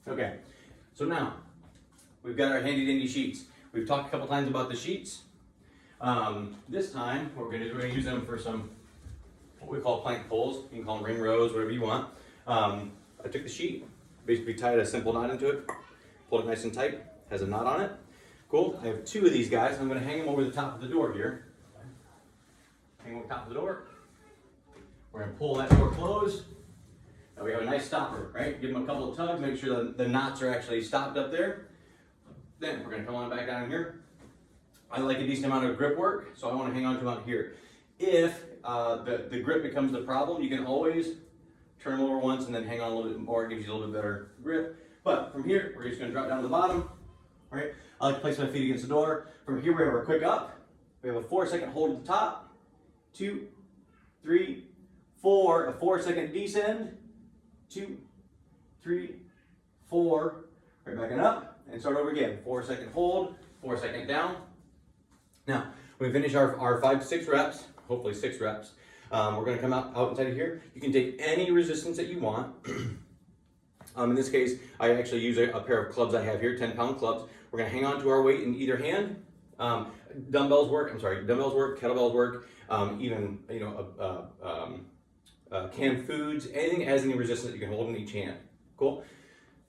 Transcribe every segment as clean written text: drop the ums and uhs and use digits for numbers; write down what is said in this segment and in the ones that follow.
Okay, so now we've got our handy dandy sheets. We've talked a couple times about the sheets. This time what we're gonna use them for some what we call plank pulls. You can call them ring rows, whatever you want. I took the sheet, basically tied a simple knot into it, pulled it nice and tight, has a knot on it. Cool. I have two of these guys. I'm gonna hang them over the top of the door here. Hang over the top of the door. We're gonna pull that door closed. Now we have a nice stopper, right? Give them a couple of tugs, make sure that the knots are actually stopped up there. Then we're gonna come on back down here. I like a decent amount of grip work, so I wanna hang on to them out here. If the grip becomes the problem, you can always turn them over once and then hang on a little bit more. It gives you a little bit better grip. But from here, we're just gonna drop down to the bottom, all right? I like to place my feet against the door. From here, we have our quick up. We have a 4-second hold at the top. 2, 3, 4, a 4-second descend. 2, 3, 4, right back and up, and start over again. 4-second hold, 4-second down. Now, when we finish our 5 to 6 reps, hopefully 6 reps, we're gonna come out inside of here. You can take any resistance that you want. In this case, I actually use a pair of clubs I have here, 10-pound clubs. We're gonna hang on to our weight in either hand. Dumbbells work, kettlebells work, even, canned foods, anything that has any resistance that you can hold in each hand. Cool.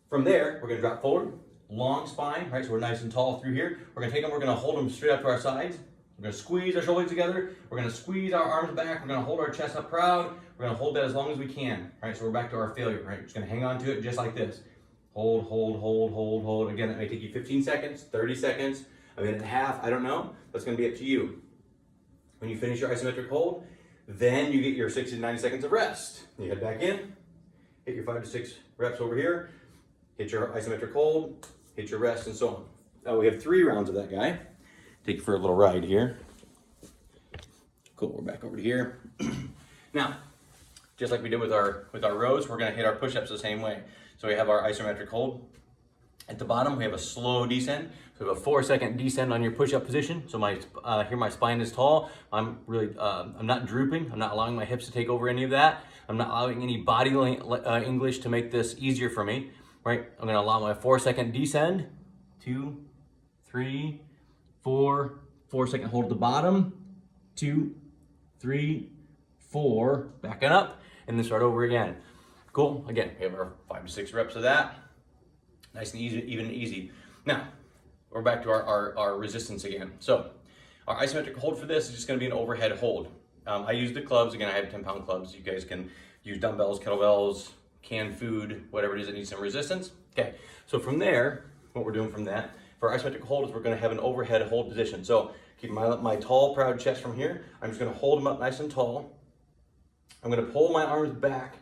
From there, we're gonna drop forward, long spine, right? So we're nice and tall through here. We're gonna take them, we're gonna hold them straight up to our sides. We're gonna squeeze our shoulders together. We're gonna squeeze our arms back. We're gonna hold our chest up proud. We're gonna hold that as long as we can, right? So we're back to our failure, right? We're just gonna hang on to it just like this. Hold, hold, hold, hold, hold. Again, that may take you 15 seconds, 30 seconds, a minute and a half, I don't know. That's gonna be up to you. When you finish your isometric hold, then you get your 60 to 90 seconds of rest. You head back in, hit your 5 to 6 reps over here, hit your isometric hold, hit your rest, and so on. Now we have 3 rounds of that guy. Take you for a little ride here. Cool, we're back over to here. Now, just like we did with our rows, we're gonna hit our push-ups the same way. So we have our isometric hold. At the bottom, we have a slow descend. So we have a 4-second descend on your push-up position. So here my spine is tall. I'm not drooping. I'm not allowing my hips to take over any of that. I'm not allowing any body English to make this easier for me, right? I'm gonna allow my 4-second descend. 2, 3, 4, 4-second hold at the bottom. 2, 3, 4, backing up, and then start over again. Cool, again, we have our 5 to 6 reps of that. Nice and easy, even and easy. Now, we're back to our resistance again. So, our isometric hold for this is just gonna be an overhead hold. I use the clubs, again, I have 10-pound clubs. You guys can use dumbbells, kettlebells, canned food, whatever it is that needs some resistance. Okay, so from there, what we're doing from that, for our isometric hold is we're gonna have an overhead hold position. So, keep my tall, proud chest from here. I'm just gonna hold them up nice and tall. I'm gonna pull my arms back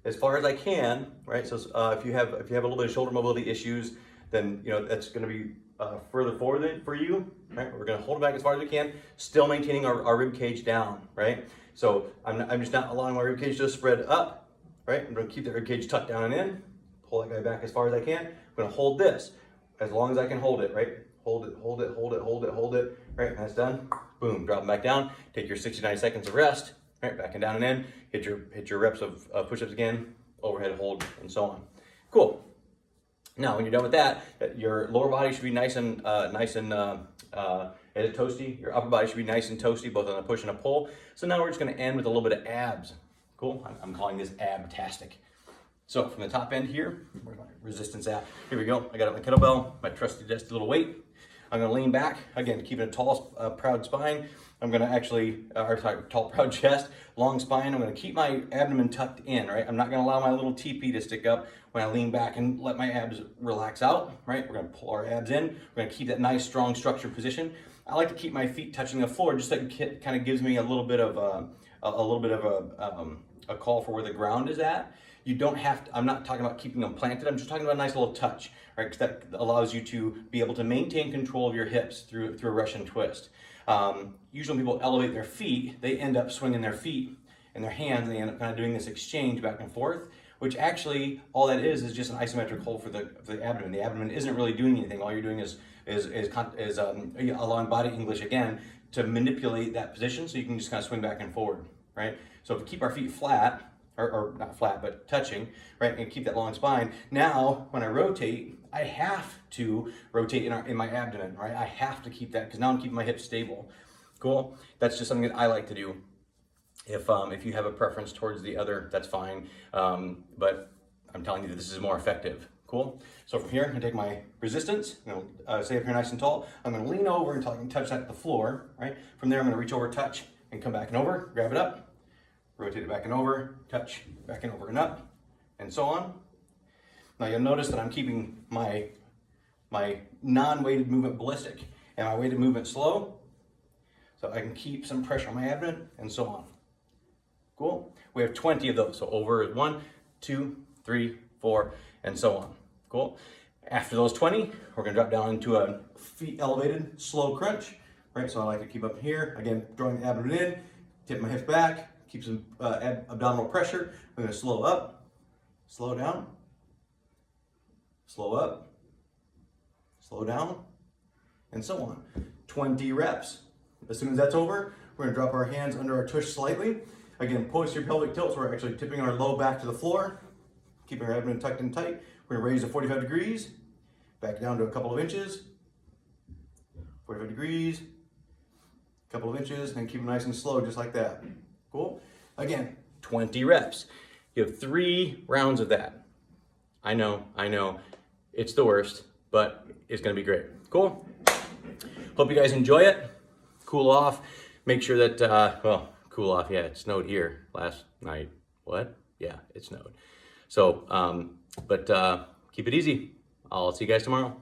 as far as I can, right? So if you have a little bit of shoulder mobility issues, then that's gonna be further forward for you, right? We're gonna hold it back as far as we can, still maintaining our rib cage down, right? So I'm just not allowing my rib cage to spread up, right? I'm gonna keep the rib cage tucked down and in, pull that guy back as far as I can. I'm gonna hold this as long as I can hold it, right? Hold it, hold it, hold it, hold it, hold it, right? That's done. Boom, drop them back down. Take your 69 seconds of rest. Right, back and down and in, hit your reps of push-ups again, overhead hold, and so on. Cool. Now, when you're done with that, your lower body should be nice and toasty. Your upper body should be nice and toasty, both on a push and a pull. So now we're just gonna end with a little bit of abs. Cool, I'm calling this abtastic. So from the top end here, where's my resistance at? Here we go, I got up my kettlebell, my trusty little weight. I'm gonna lean back, again, keeping a tall, proud spine. I'm gonna tall, proud chest, long spine. I'm gonna keep my abdomen tucked in, right? I'm not gonna allow my little TP to stick up when I lean back and let my abs relax out, right? We're gonna pull our abs in. We're gonna keep that nice, strong, structured position. I like to keep my feet touching the floor, just so it kind of gives me a little bit of a call for where the ground is at. You don't have to, I'm not talking about keeping them planted. I'm just talking about a nice little touch, right? Because that allows you to be able to maintain control of your hips through a Russian twist. Usually when people elevate their feet, they end up swinging their feet and their hands, and they end up kind of doing this exchange back and forth, which actually all that is just an isometric hold for the abdomen. The abdomen isn't really doing anything. All you're doing is allowing body English again to manipulate that position, so you can just kind of swing back and forward, right? So if we keep our feet flat, or not flat, but touching, right? And keep that long spine. Now, when I rotate, I have to rotate in my abdomen, right? I have to keep that because now I'm keeping my hips stable. Cool. That's just something that I like to do. If you have a preference towards the other, that's fine. But I'm telling you that this is more effective. Cool. So from here, I'm gonna take my resistance, stay up here nice and tall. I'm gonna lean over until I can touch that at the floor, right? From there, I'm gonna reach over, touch, and come back and over, grab it up, rotate it back and over, touch, back and over and up, and so on. Now you'll notice that I'm keeping my non-weighted movement ballistic and my weighted movement slow, so I can keep some pressure on my abdomen and so on. Cool. We have 20 of those. So over is 1, 2, 3, 4, and so on. Cool. After those 20, we're going to drop down into a feet elevated slow crunch. Right. So I like to keep up here. Again, drawing the abdomen in, tip my hips back, keep some abdominal pressure. We're going to slow up, slow down, slow up, slow down, and so on. 20 reps. As soon as that's over, we're going to drop our hands under our tush slightly. Again, posterior pelvic tilt, so we're actually tipping our low back to the floor, keeping our abdomen tucked in tight. We're going to raise to 45 degrees, back down to a couple of inches, 45 degrees, a couple of inches, and keep it nice and slow, just like that. Cool? Again, 20 reps. You have 3 rounds of that. I know, it's the worst, but it's going to be great. Cool? Hope you guys enjoy it. Cool off. Make sure that, cool off. Yeah, it snowed here last night. What? Yeah, it snowed. So, but keep it easy. I'll see you guys tomorrow.